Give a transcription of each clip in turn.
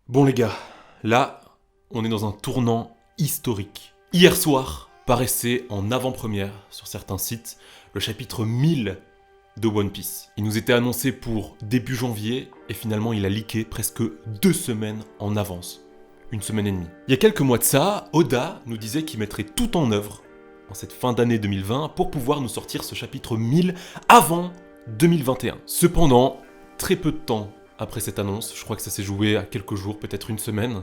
Bon les gars, là, on est dans un tournant historique. Hier soir, paraissait en avant-première sur certains sites le chapitre 1000 de One Piece. Il nous était annoncé pour début janvier et finalement il a leaké presque 2 semaines en avance. 1 semaine et demie. Il y a quelques mois de ça, Oda nous disait qu'il mettrait tout en œuvre en cette fin d'année 2020 pour pouvoir nous sortir ce chapitre 1000 avant 2021. Cependant, très peu de temps après cette annonce, je crois que ça s'est joué à quelques jours, peut-être 1 semaine,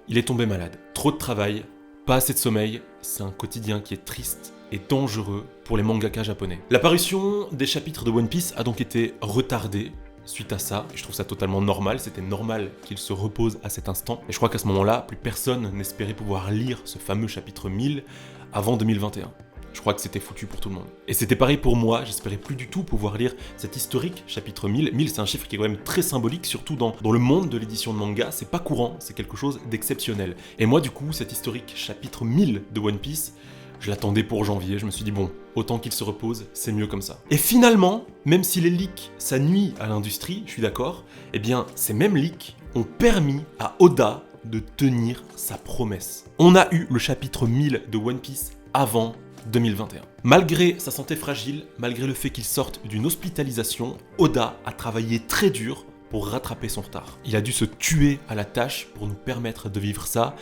il est tombé malade. Trop de travail, pas assez de sommeil, c'est un quotidien qui est triste et dangereux pour les mangaka japonais. L'apparition des chapitres de One Piece a donc été retardée suite à ça, et je trouve ça totalement normal, c'était normal qu'il se repose à cet instant, et je crois qu'à ce moment-là, plus personne n'espérait pouvoir lire ce fameux chapitre 1000 avant 2021. Je crois que c'était foutu pour tout le monde. Et c'était pareil pour moi, j'espérais plus du tout pouvoir lire cet historique chapitre 1000. 1000, c'est un chiffre qui est quand même très symbolique, surtout dans le monde de l'édition de manga, c'est pas courant, c'est quelque chose d'exceptionnel. Et moi du coup, cet historique chapitre 1000 de One Piece, je l'attendais pour janvier, je me suis dit bon, autant qu'il se repose, c'est mieux comme ça. Et finalement, même si les leaks, ça nuit à l'industrie, je suis d'accord, eh bien ces mêmes leaks ont permis à Oda de tenir sa promesse. On a eu le chapitre 1000 de One Piece avant 2021. Malgré sa santé fragile, malgré le fait qu'il sorte d'une hospitalisation, Oda a travaillé très dur pour rattraper son retard. Il a dû se tuer à la tâche pour nous permettre de vivre ça,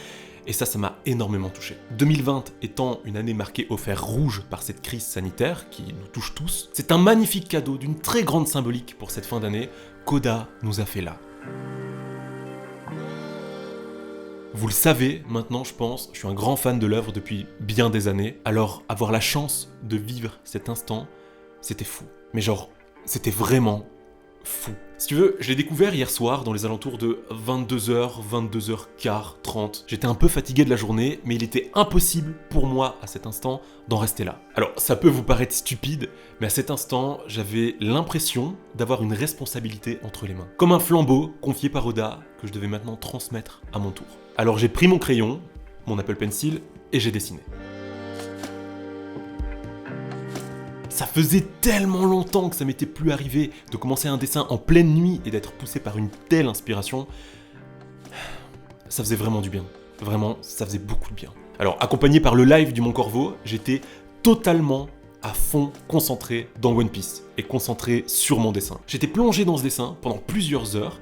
et ça m'a énormément touché. 2020 étant une année marquée au fer rouge par cette crise sanitaire qui nous touche tous, c'est un magnifique cadeau d'une très grande symbolique pour cette fin d'année qu'Oda nous a fait là. Vous le savez, maintenant je pense, je suis un grand fan de l'œuvre depuis bien des années, alors avoir la chance de vivre cet instant, c'était fou. Mais genre, c'était vraiment fou. Si tu veux, je l'ai découvert hier soir dans les alentours de 22h, 22h15, 30. J'étais un peu fatigué de la journée, mais il était impossible pour moi à cet instant d'en rester là. Alors ça peut vous paraître stupide, mais à cet instant, j'avais l'impression d'avoir une responsabilité entre les mains. Comme un flambeau confié par Oda que je devais maintenant transmettre à mon tour. Alors j'ai pris mon crayon, mon Apple Pencil, et j'ai dessiné. Ça faisait tellement longtemps que ça m'était plus arrivé de commencer un dessin en pleine nuit et d'être poussé par une telle inspiration. Ça faisait vraiment du bien. Vraiment, ça faisait beaucoup de bien. Alors, accompagné par le live du Mont Corvo, j'étais totalement à fond concentré dans One Piece et concentré sur mon dessin. J'étais plongé dans ce dessin pendant plusieurs heures.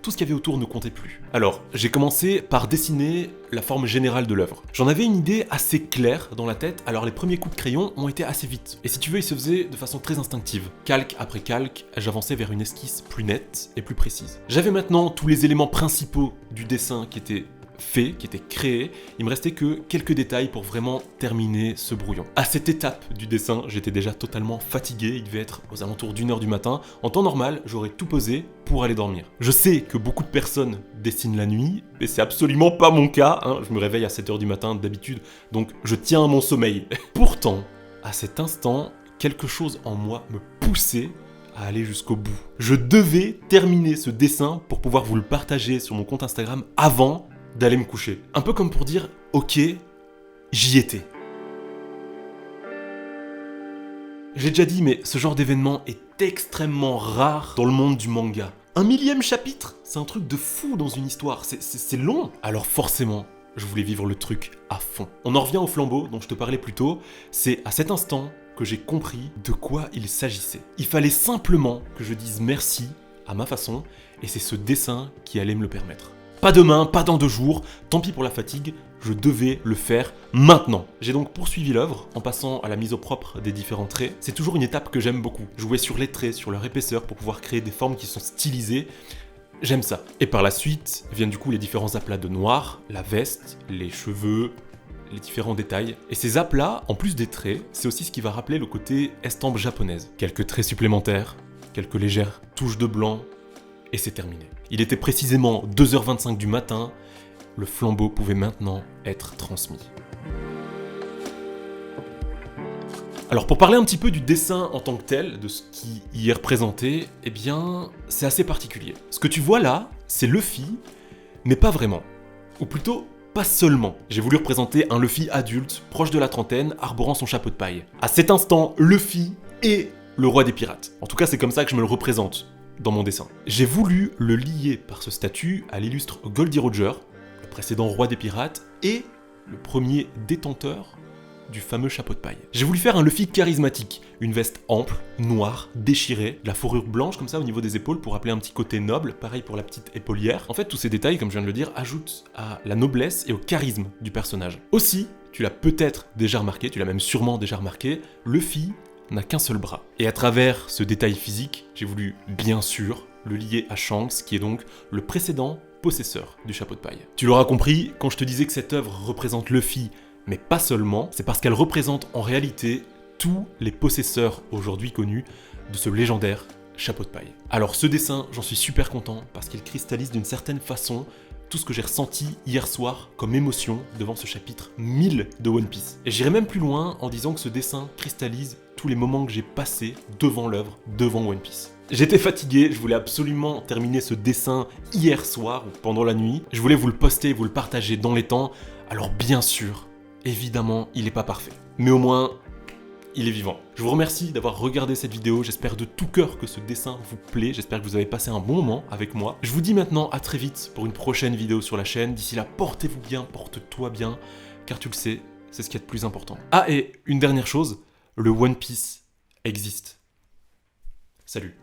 Tout ce qu'il y avait autour ne comptait plus. Alors, j'ai commencé par dessiner la forme générale de l'œuvre. J'en avais une idée assez claire dans la tête, alors les premiers coups de crayon ont été assez vite. Et si tu veux, ils se faisaient de façon très instinctive. Calque après calque, j'avançais vers une esquisse plus nette et plus précise. J'avais maintenant tous les éléments principaux du dessin qui étaient faits, qui étaient créés. Il me restait que quelques détails pour vraiment terminer ce brouillon. À cette étape du dessin, j'étais déjà totalement fatigué, il devait être aux alentours d'1h du matin. En temps normal, j'aurais tout posé pour aller dormir. Je sais que beaucoup de personnes dessinent la nuit, mais c'est absolument pas mon cas, hein. Je me réveille à 7h du matin d'habitude, donc je tiens à mon sommeil. Pourtant, à cet instant, quelque chose en moi me poussait à aller jusqu'au bout. Je devais terminer ce dessin pour pouvoir vous le partager sur mon compte Instagram avant d'aller me coucher. Un peu comme pour dire, ok, j'y étais. J'ai déjà dit, mais ce genre d'événement est extrêmement rare dans le monde du manga. 1 millième chapitre, c'est un truc de fou dans une histoire, c'est long. Alors forcément, je voulais vivre le truc à fond. On en revient au flambeau dont je te parlais plus tôt, c'est à cet instant que j'ai compris de quoi il s'agissait. Il fallait simplement que je dise merci à ma façon, et c'est ce dessin qui allait me le permettre. Pas demain, pas dans 2 jours, tant pis pour la fatigue, je devais le faire maintenant. J'ai donc poursuivi l'œuvre en passant à la mise au propre des différents traits. C'est toujours une étape que j'aime beaucoup. Jouer sur les traits, sur leur épaisseur pour pouvoir créer des formes qui sont stylisées. J'aime ça. Et par la suite viennent du coup les différents aplats de noir, la veste, les cheveux, les différents détails. Et ces aplats, en plus des traits, c'est aussi ce qui va rappeler le côté estampe japonaise. Quelques traits supplémentaires, quelques légères touches de blanc, et c'est terminé. Il était précisément 2h25 du matin, le flambeau pouvait maintenant être transmis. Alors pour parler un petit peu du dessin en tant que tel, de ce qui y est représenté, eh bien c'est assez particulier. Ce que tu vois là, c'est Luffy, mais pas vraiment. Ou plutôt, pas seulement. J'ai voulu représenter un Luffy adulte, proche de la trentaine, arborant son chapeau de paille. À cet instant, Luffy est le roi des pirates. En tout cas, c'est comme ça que je me le représente. dans mon dessin. J'ai voulu le lier par ce statut à l'illustre Goldie Roger, le précédent roi des pirates, et le premier détenteur du fameux chapeau de paille. J'ai voulu faire un Luffy charismatique, une veste ample, noire, déchirée, de la fourrure blanche comme ça au niveau des épaules pour rappeler un petit côté noble, pareil pour la petite épaulière. En fait, tous ces détails, comme je viens de le dire, ajoutent à la noblesse et au charisme du personnage. Aussi, tu l'as peut-être déjà remarqué, tu l'as même sûrement déjà remarqué, Luffy n'a qu'un seul bras. Et à travers ce détail physique, j'ai voulu bien sûr le lier à Shanks, qui est donc le précédent possesseur du chapeau de paille. Tu l'auras compris, quand je te disais que cette œuvre représente Luffy, mais pas seulement, c'est parce qu'elle représente en réalité tous les possesseurs aujourd'hui connus de ce légendaire chapeau de paille. Alors ce dessin, j'en suis super content parce qu'il cristallise d'une certaine façon tout ce que j'ai ressenti hier soir comme émotion devant ce chapitre 1000 de One Piece. Et j'irai même plus loin en disant que ce dessin cristallise tous les moments que j'ai passés devant l'œuvre, devant One Piece. J'étais fatigué, je voulais absolument terminer ce dessin hier soir ou pendant la nuit. Je voulais vous le poster, vous le partager dans les temps. Alors bien sûr, évidemment, il n'est pas parfait. Mais au moins, il est vivant. Je vous remercie d'avoir regardé cette vidéo, j'espère de tout cœur que ce dessin vous plaît, j'espère que vous avez passé un bon moment avec moi. Je vous dis maintenant à très vite pour une prochaine vidéo sur la chaîne. D'ici là, portez-vous bien, porte-toi bien, car tu le sais, c'est ce qui est le plus important. Ah, et une dernière chose, le One Piece existe. Salut.